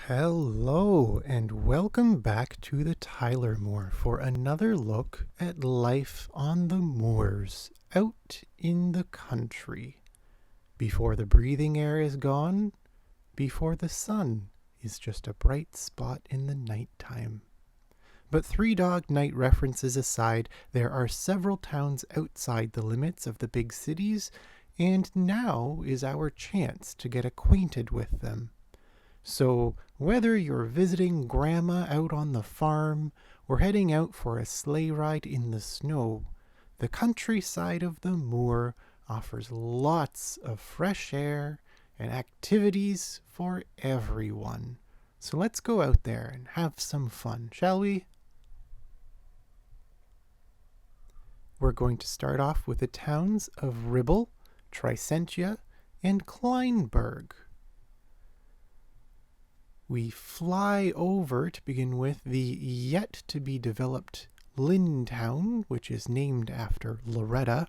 Hello, and welcome back to the Tyler Moor for another look at life on the moors out in the country. Before the breathing air is gone, before the sun is just a bright spot in the nighttime. But Three Dog Night references aside, there are several towns outside the limits of the big cities, and now is our chance to get acquainted with them. So, whether you're visiting Grandma out on the farm or heading out for a sleigh ride in the snow, the countryside of the moor offers lots of fresh air and activities for everyone. So let's go out there and have some fun, shall we? We're going to start off with the towns of Ribble, Tricentia, and Clineberg. We fly over to begin with the yet-to-be-developed Lyntown, which is named after Loretta,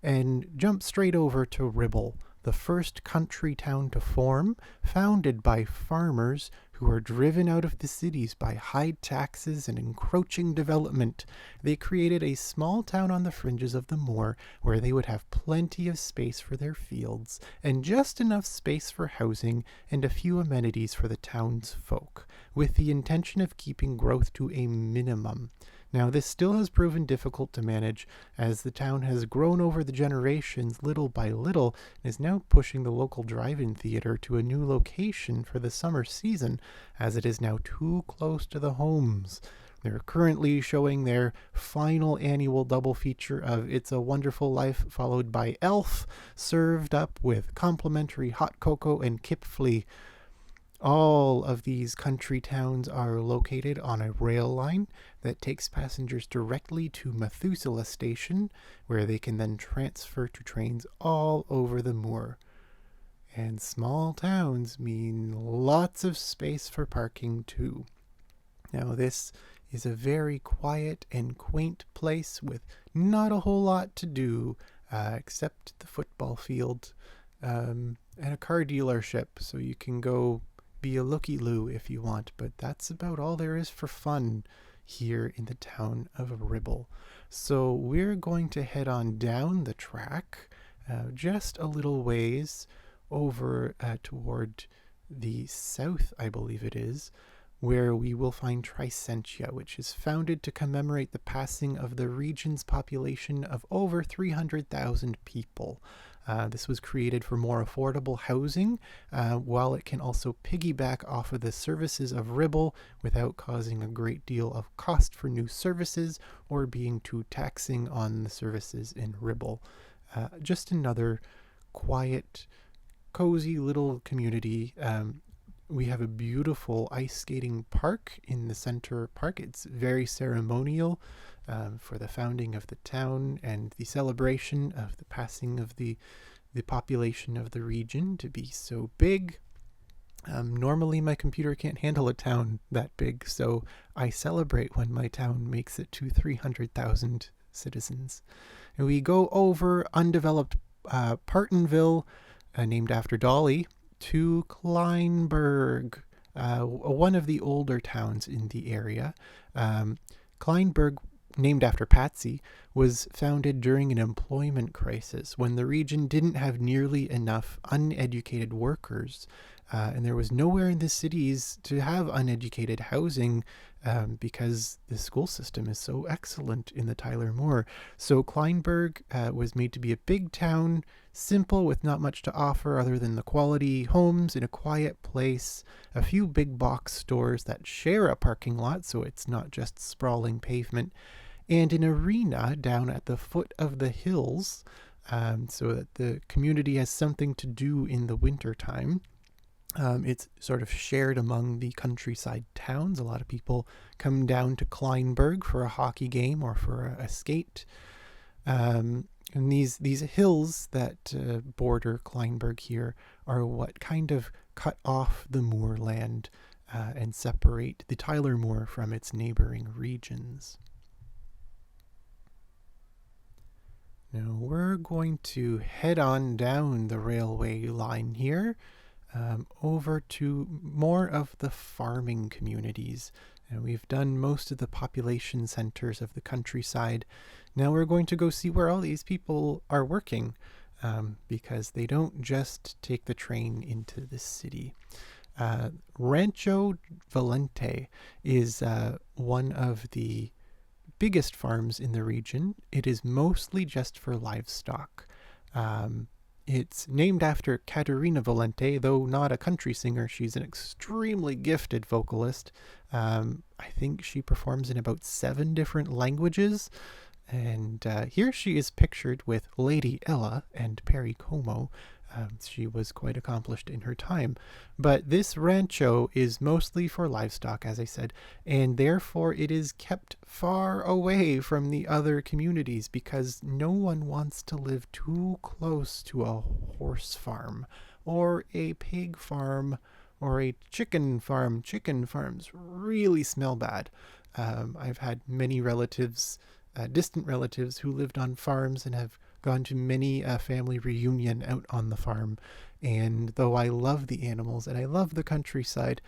and jump straight over to Ribble, the first country town to form, founded by farmers who were driven out of the cities by high taxes and encroaching development. They created a small town on the fringes of the moor where they would have plenty of space for their fields and just enough space for housing and a few amenities for the townsfolk, with the intention of keeping growth to a minimum. Now, this still has proven difficult to manage, as the town has grown over the generations little by little and is now pushing the local drive-in theater to a new location for the summer season, as it is now too close to the homes. They're currently showing their final annual double feature of It's a Wonderful Life, followed by Elf, served up with complimentary hot cocoa and kip flea. All of these country towns are located on a rail line that takes passengers directly to Methuselah Station, where they can then transfer to trains all over the moor. And small towns mean lots of space for parking too. Now, this is a very quiet and quaint place with not a whole lot to do except the football field and a car dealership, so you can go be a looky-loo if you want, but that's about all there is for fun here in the town of Ribble. So we're going to head on down the track just a little ways over toward the south, I believe it is, where we will find Tricentia, which is founded to commemorate the passing of the region's population of over 300,000 people. This was created for more affordable housing, while it can also piggyback off of the services of Ribble without causing a great deal of cost for new services or being too taxing on the services in Ribble. Just another quiet, cozy little community. We have a beautiful ice skating park in the center park. It's very ceremonial for the founding of the town and the celebration of the passing of the population of the region to be so big. Normally my computer can't handle a town that big, so I celebrate when my town makes it to 300,000 citizens. And we go over undeveloped Partonville, named after Dolly, to Clineberg, one of the older towns in the area. Clineberg, named after Patsy, was founded during an employment crisis when the region didn't have nearly enough uneducated workers, and there was nowhere in the cities to have uneducated housing because the school system is so excellent in the Tyler Moor. So Clineberg was made to be a big town, simple with not much to offer other than the quality homes in a quiet place, a few big box stores that share a parking lot so it's not just sprawling pavement, and an arena down at the foot of the hills so that the community has something to do in the winter time. It's sort of shared among the countryside towns. A lot of people come down to Clineberg for a hockey game or for a skate. And these hills that border Clineberg here are what kind of cut off the moorland and separate the Tyler Moor from its neighboring regions. Now we're going to head on down the railway line here over to more of the farming communities. And we've done most of the population centers of the countryside. Now we're going to go see where all these people are working, because they don't just take the train into the city. Rancho Valente is one of the biggest farms in the region. It is mostly just for livestock. It's named after Caterina Valente, though not a country singer. She's an extremely gifted vocalist. I think she performs in about 7 different languages. And here she is pictured with Lady Ella and Perry Como. She was quite accomplished in her time. But this rancho is mostly for livestock, as I said, and therefore it is kept far away from the other communities because no one wants to live too close to a horse farm or a pig farm or a chicken farm. Chicken farms really smell bad. I've had many relatives, distant relatives, who lived on farms and have gone to many a family reunion out on the farm. And though I love the animals and I love the countryside,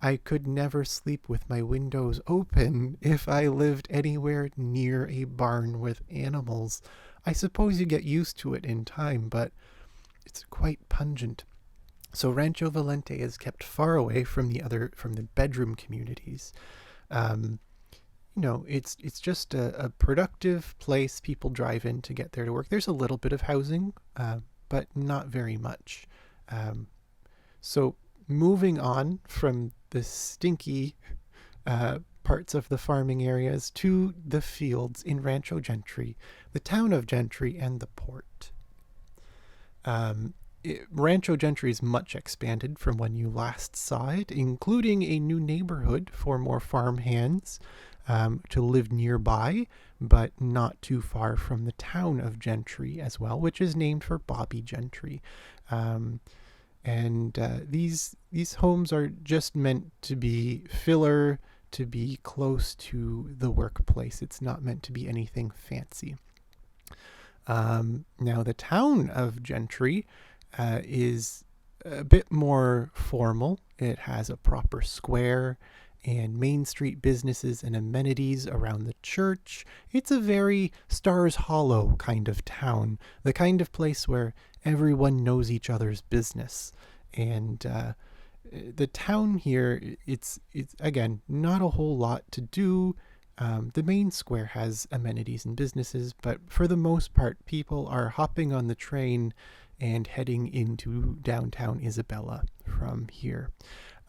I could never sleep with my windows open if I lived anywhere near a barn with animals. I suppose you get used to it in time, but it's quite pungent. So Rancho Valente is kept far away from the bedroom communities. It's just a productive place people drive in to get there to work. There's a little bit of housing, but not very much. So moving on from the stinky parts of the farming areas to the fields in Rancho Gentry, the town of Gentry, and the port. Rancho Gentry is much expanded from when you last saw it, including a new neighborhood for more farm hands to live nearby, but not too far from the town of Gentry as well, which is named for Bobby Gentry. These homes are just meant to be filler, to be close to the workplace. It's not meant to be anything fancy. Now, the town of Gentry is a bit more formal. It has a proper square and Main Street businesses and amenities around the church. It's a very Stars Hollow kind of town, the kind of place where everyone knows each other's business. And the town here, it's again, not a whole lot to do. The main square has amenities and businesses, but for the most part, people are hopping on the train and heading into downtown Isabella from here.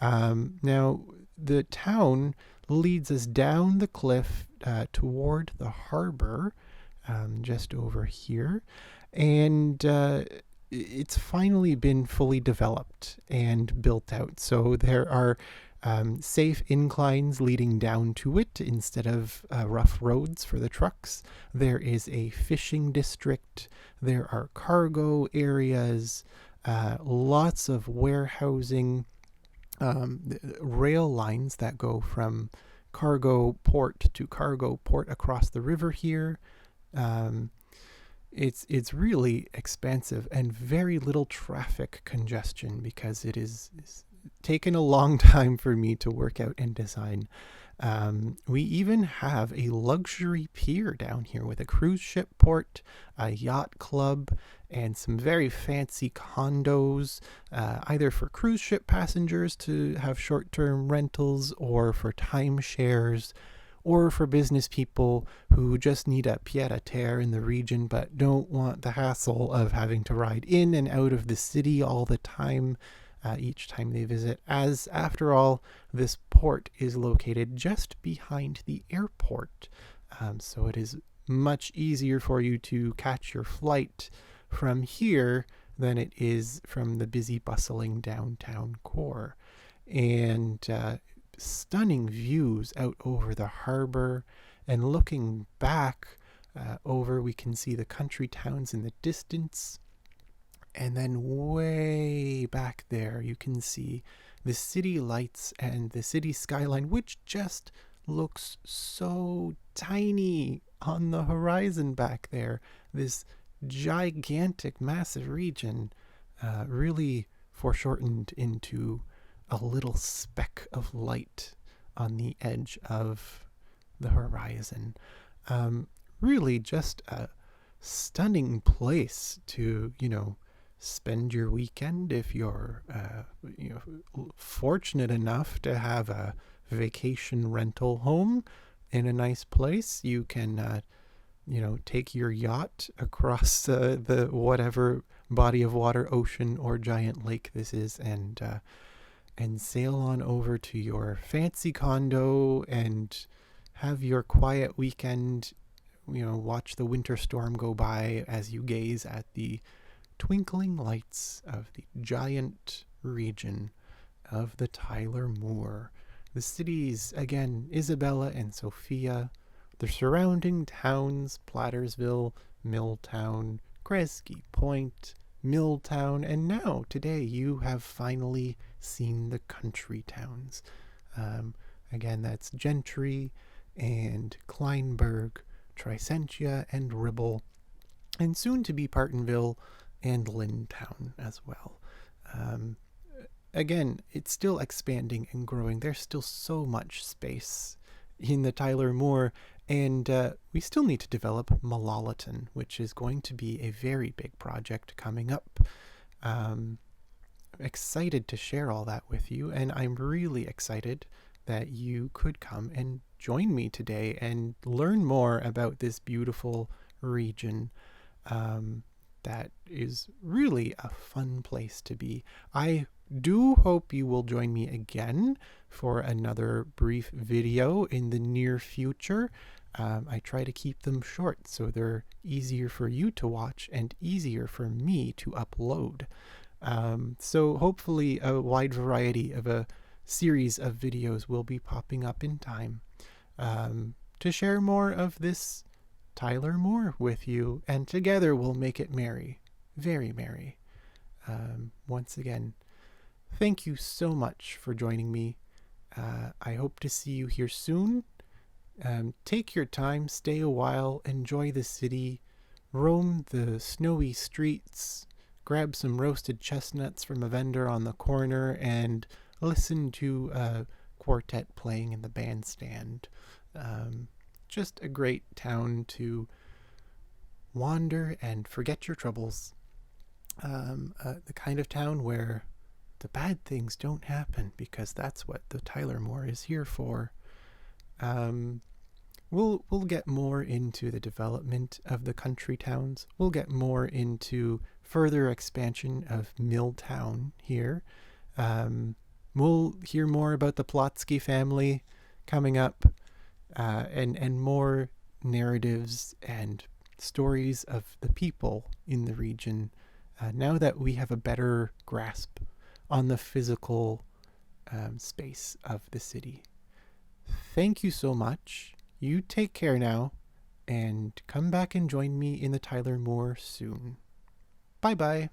Now, the town leads us down the cliff toward the harbor, just over here, and it's finally been fully developed and built out. So there are safe inclines leading down to it instead of rough roads for the trucks. There is a fishing district. There are cargo areas, lots of warehousing, rail lines that go from cargo port to cargo port across the river here. It's really expansive and very little traffic congestion because it is taken a long time for me to work out and design. We even have a luxury pier down here with a cruise ship port, a yacht club, and some very fancy condos, either for cruise ship passengers to have short-term rentals or for timeshares, or for business people who just need a pied-à-terre in the region but don't want the hassle of having to ride in and out of the city all the time. Each time they visit, as after all, this port is located just behind the airport. So it is much easier for you to catch your flight from here than it is from the busy, bustling downtown core. And stunning views out over the harbor, and looking back over, we can see the country towns in the distance. And then way back there, you can see the city lights and the city skyline, which just looks so tiny on the horizon back there. This gigantic, massive region, really foreshortened into a little speck of light on the edge of the horizon. Really just a stunning place to, spend your weekend if you're, fortunate enough to have a vacation rental home in a nice place. You can, take your yacht across the whatever body of water, ocean, or giant lake this is, and sail on over to your fancy condo and have your quiet weekend. Watch the winter storm go by as you gaze at the twinkling lights of the giant region of the Tyler Moor. The cities, again, Isabella and Sophia, the surrounding towns, Plattersville, Milltown, Kresge Point, Milltown, and now, today, you have finally seen the country towns. Again, that's Gentry and Clineberg, Tricentia and Ribble, and soon to be Partonville and Lyntown as well. Again, it's still expanding and growing. There's still so much space in the Tyler Moor, and we still need to develop Malalaton, which is going to be a very big project coming up. Excited to share all that with you, and I'm really excited that you could come and join me today and learn more about this beautiful region that is really a fun place to be. I do hope you will join me again for another brief video in the near future. I try to keep them short so they're easier for you to watch and easier for me to upload. So hopefully a wide variety of a series of videos will be popping up in time to share more of this Tyler Moor with you, and together we'll make it merry, very merry. Once again, thank you so much for joining me. I hope to see you here soon. Take your time, stay a while, enjoy the city, roam the snowy streets, grab some roasted chestnuts from a vendor on the corner, and listen to a quartet playing in the bandstand. Just a great town to wander and forget your troubles. The kind of town where the bad things don't happen, because that's what the Tyler Moor is here for. We'll get more into the development of the country towns. We'll get more into further expansion of Milltown here. We'll hear more about the Plotsky family coming up, and more narratives and stories of the people in the region, now that we have a better grasp on the physical space of the city. Thank you so much. You take care now, and come back and join me in the Tyler Moor soon. Bye-bye.